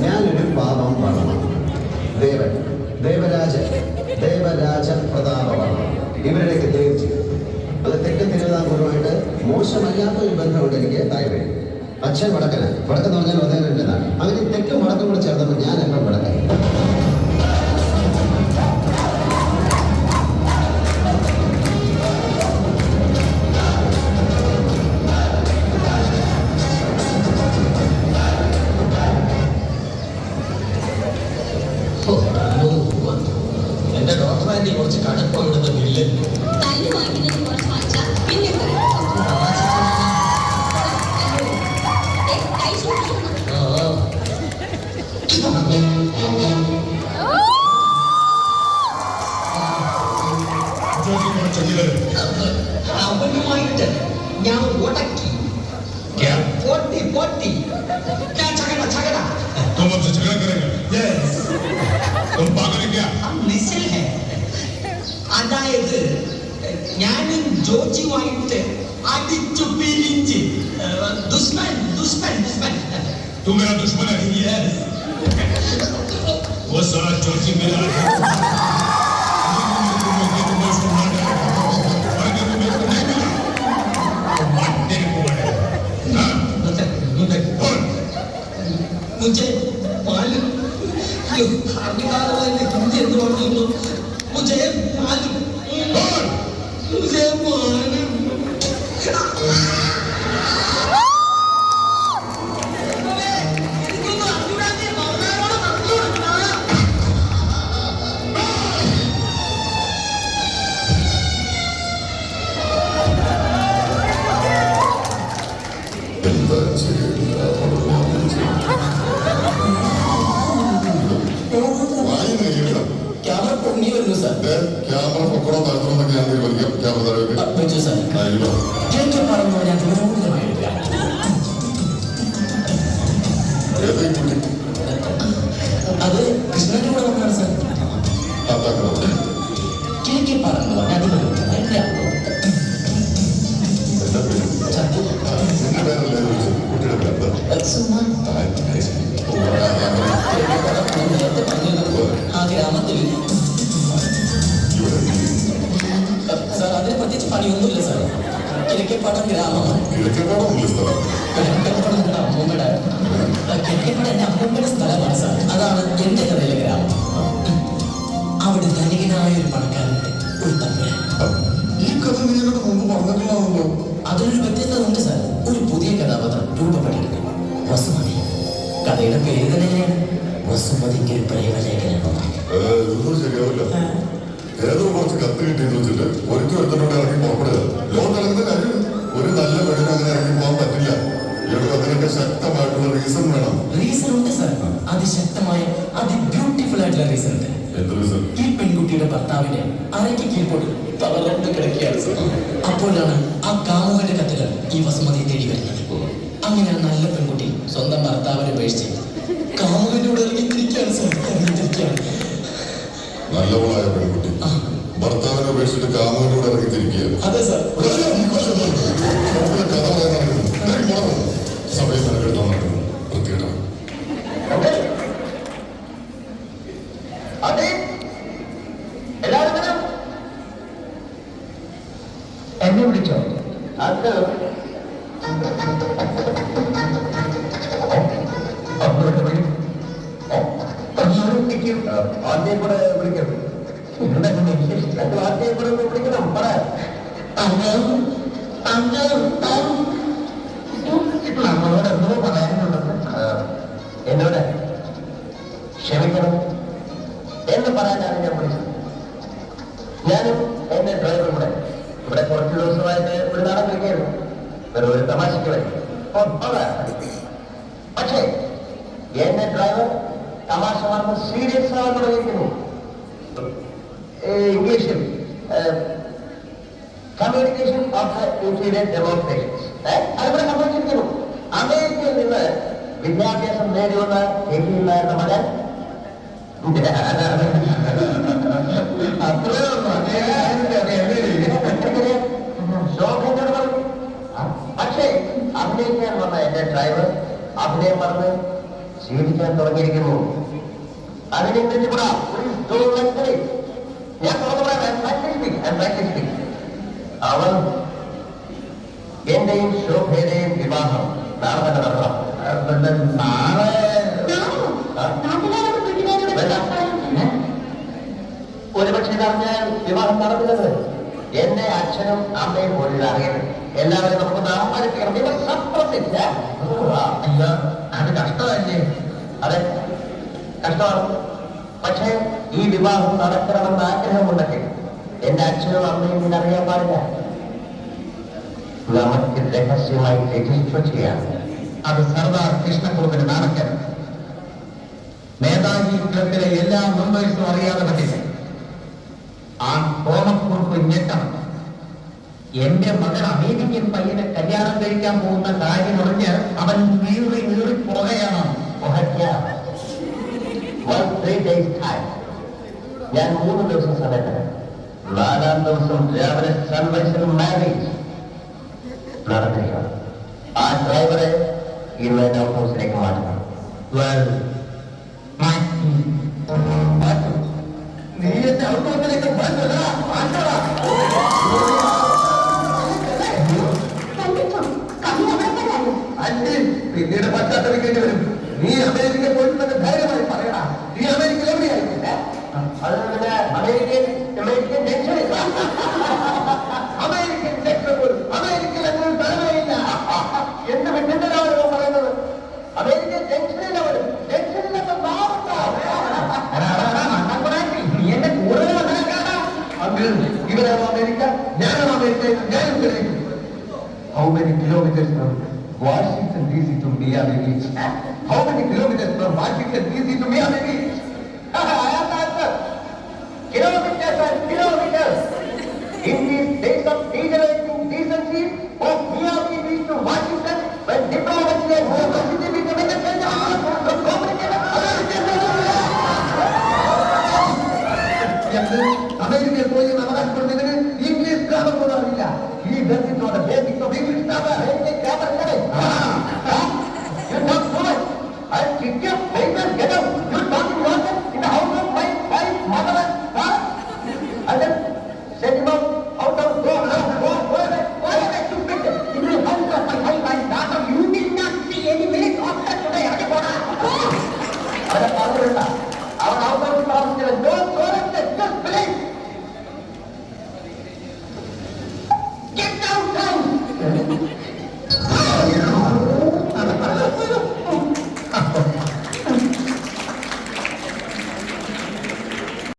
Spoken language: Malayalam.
ഞാനൊരു പാപം വർമ്മ, ദേവൻ ദേവരാജ പ്രതാപവർമ്മ, ഇവരുടെയൊക്കെ ദേവജി. അത് തെക്കൻ തിരുവിതാംകൂറുമായിട്ട് മോശമല്ലാത്ത ഒരു ബന്ധമുണ്ട് എനിക്ക് തായ്വഴി. അച്ഛൻ വടക്കെന്ന് പറഞ്ഞാൽ അദ്ദേഹം നാട്. അങ്ങനെ തെക്കും വടക്കും കൂടെ ചേർന്നപ്പോൾ ഞാനെല്ലാം വടക്കായി. എന്റെ ഡോക്ടറാൻറ്റി കുറച്ച് കടുപ്പം ഇവിടുന്ന് ബില്ല് അവനുമായിട്ട് ഞാൻ ഉടക്കി പൊട്ടി ചകട तुम हमसे झगड़ा करेंगे? Yes. तुम पागल है क्या? हम मिसल है. അതായത് ഞാനും ജോജിയുമായിട്ട് അടിച്ചു പിരിഞ്ച് ദുഷ്മൻ. तू मेरा दुश्मन है? Yes. वो साला जोशी मेरा है. मुझे मालूम हिंदी मुझे मालूम ക്യാമറ പൊക്കണോ നടത്തണമെന്നൊക്കെ ഞാൻ തീരുമാനിക്കാം. ക്യാമറ അത് കൃഷ്ണന്റെ കൂടെ വന്നാണ് സാർ. ആ ഗ്രാമത്തിൽ സാർ അതിനെ പ്രത്യേകിച്ച് പണിയൊന്നുമില്ല സാർ. കിഴക്കേപ്പാടം ഗ്രാമമാണ്. അമ്മൂമ്മയുടെ കിഴക്കേപ്പാടം എന്റെ അമ്മൂമ്മയുടെ സ്ഥലമാണ് സാർ. അതാണ് എന്റെ കഥയിലെ ഗ്രാമം. അവിടെ ധനികനായ ഒരു പണക്കാരന്റെ ഒരു തമ്പുരാൻ. ഈ കഥ നീ എന്നോട് മുമ്പ് പറഞ്ഞിട്ടുള്ളതാണല്ലോ. അതിനൊരു വ്യത്യസ്തത ഉണ്ട് സാർ. ഒരു പുതിയ കഥാപാത്രം രൂപപ്പെട്ടിരിക്കുന്നു, വസുമതി. കഥയുടെ പേര് തന്നെയാണ് വസുമതിക്ക് ഒരു പ്രേമലേഖനമാണ്. ഇതൊന്നും ശരിയാവില്ല. ഏതോ കുറച്ച് കത്ത് കിട്ടിയെന്ന് വെച്ചിട്ട് ഒരിക്കലും ഒരുത്തനോട് ഇറങ്ങി പുറപ്പെടുക. ലോകം നടക്കുന്ന കാര്യം. ഒരു നല്ല വീടിന് അങ്ങനെ ഇറങ്ങി പോകാൻ പറ്റില്ല. ഇവിടെ അതിനൊക്കെ ശക്തമായിട്ടുള്ള റീസൺ വേണം. റീസൺ ഉണ്ട് സാർ. അതിശക്തമായ ബ്യൂട്ടിഫുൾ ആയിട്ടുള്ള റീസൺ ഉണ്ട്. എന്ത് റീസൺ? ഈ പെൺകുട്ടിയുടെ ഭർത്താവിനെ അരയ്ക്ക് കീഴ്പോട്ട് തളർന്നു കിടക്കുകയാണ് സാർ. അപ്പോഴാണ് ആ കാമുകന്റെ കത്തുകൾ ഈ വസുമതിയെ തേടി വരുന്നത്. അങ്ങനെ ആ നല്ല പെൺകുട്ടി സ്വന്തം ഭർത്താവിനെ ഉപേക്ഷിച്ച് കാമുകന്റെ കൂടെ ഇറങ്ങിത്തിരിക്കുകയാണ് സാർ. നല്ലവളായ പെൺകുട്ടി ഭർത്താവിനെ ഉപേക്ഷിച്ചിട്ട് കാമുകനോട് ഇറങ്ങിത്തിരിക്കുക. അതെ സാർ. കഥ പറയാൻ സമയം നിലക്കെടുത്താൻ നടക്കുന്നു. വൃത്തികേടാണ്. എന്നെ വിളിച്ചോ? അത് ആദ്യം കൂടെ വിളിക്കണം. ആദ്യം കൂടെ വിളിക്കണം. പറ. നമ്മളോട് എന്തോ പറയാനുണ്ടെന്ന്. എന്നോട് ക്ഷമിക്കണം എന്ന് പറയാനാണ് ഞാൻ വിളിച്ചത്. ഞാനും എന്റെ ഡ്രൈവറും കൂടെ ഇവിടെ കുറച്ച് ദിവസമായിട്ട് ഒരു നാടൻ കളിക്കായിരുന്നു. വെറും ഒരു തമാശയ്ക്ക് വേണ്ടി. പക്ഷേ എന്റെ ഡ്രൈവർ തമാശ പറഞ്ഞ് സീരിയസ് ആവാൻ തുടങ്ങിയിരിക്കുന്നു. ഇംഗ്ലീഷിൽ കമ്മ്യൂണിക്കേഷൻ ഓഫ് ഇൻഫീരിയർ ഡെമോൺസ്ട്രേഷൻസ് അതിവിടെ സംഭവിച്ചിരിക്കുന്നു. അമേരിക്കയിൽ നിന്ന് വിദ്യാഭ്യാസം നേടിവന്ന എഴുതിയുണ്ടായിരുന്ന മകൻ ശോഭനോട് പറഞ്ഞു. പക്ഷേ അഭിനയിക്കാൻ വന്ന എന്റെ ഡ്രൈവർ അഭിനയം പറഞ്ഞ് ജീവിക്കാൻ തുടങ്ങിയിരിക്കുന്നു. അതിനെന്തിന് കൂടാ ഞാൻ തുറന്നു പറയാം. അവൻ എന്റെയും ശോഭയുടെയും വിവാഹം നാളെ തന്നെ നടക്കണം. നാളെ ഒരുപക്ഷെ പറഞ്ഞാൽ വിവാഹം നടന്നത് എന്റെ അച്ഛനും അമ്മയും പോലും അറിയരുത്. എല്ലാവരും നമുക്ക് നാമരിക്കണം. അത് കഷ്ടമല്ലേ? അതെ, കഷ്ടമാണ്. പക്ഷേ ഈ വിവാഹം നടക്കണമെന്ന് ആഗ്രഹമുണ്ടെങ്കിൽ എന്റെ അച്ഛനും അമ്മയും ഇതറിയാൻ പാടില്ല. നമുക്ക് രഹസ്യമായി രജിസ്റ്റർ ചെയ്യാം. അത് സർദാർ കൃഷ്ണക്കുറുപ്പിന് നാണക്കൻ. നേതാജി ക്ലബിലെ എല്ലാ മെമ്പേഴ്സും അറിയാതെ പറ്റില്ല. ആ കോമക്കുറുപ്പ് ഞെട്ടണം. എന്റെ മകൻ അമേരിക്കൻ പയ്യനെ കല്യാണം കഴിക്കാൻ പോകുന്ന കാര്യം അറിഞ്ഞ് അവൻ നീറി പോകുകയാണ്. ഞാൻ 3 ദിവസം സമയത്ത് 4-ാം ദിവസം രാവിലെ സൺറൈസിലും മാരേജ് നടന്നിരിക്കണം. ആ ഡ്രൈവറെ ഇന്ന് ടൗൺ ഹൗസിലേക്ക് മാറ്റണം. നീ എന്റെ ഔട്ട് ഹൗസിലേക്ക് പിന്നീട് പശ്ചാത്തലിക്കേണ്ടി വരും. നീ അമേരിക്കയിൽ പോയിട്ടുണ്ടെന്ന് ധൈര്യമായി പറയണ. നീ അമേരിക്കയിൽ എവിടെയായിരിക്കില്ല? അതുകൊണ്ട് അമേരിക്കൻ ജംഗ്ഷൻ അമേരിക്കൻ ജംഗ്ഷൻ പോലും അമേരിക്കയിൽ എന്നൊരു സ്ഥലമേയില്ല. എന്ത് വിട്ടിട്ടാണോ പറയുന്നത്? അമേരിക്കൻ ജംഗ്ഷനിൽ അവരും ജംഗ്ഷനിലൊക്കെ നീ എന്റെ കൂടുതൽ മനസ്സിലാക്കാനാ. അങ്കിൾ, ഇവരാണോ അമേരിക്ക? ഞാനാണോ അമേരിക്ക? ഞാൻ ഉത്തരവിക്കും. How many kilometers from Washington DC to Miami Beach? How many kilometers from Washington DC to Miami Beach? I have the answer. Kilometers and kilometers. In these days of degenerating decency, of Miami Beach to Washington, when diplomacy and diversity become അമേരിക്കയിൽ പോയി അവകാശപ്പെടുന്നതിന് ഇംഗ്ലീഷ് ഗ്രാമർ പോലും അറിയില്ല. ഈ ബന്ധത്തോടെ ബേസിക്സ് ഓഫ് ഇംഗ്ലീഷ് ഗ്രാമർ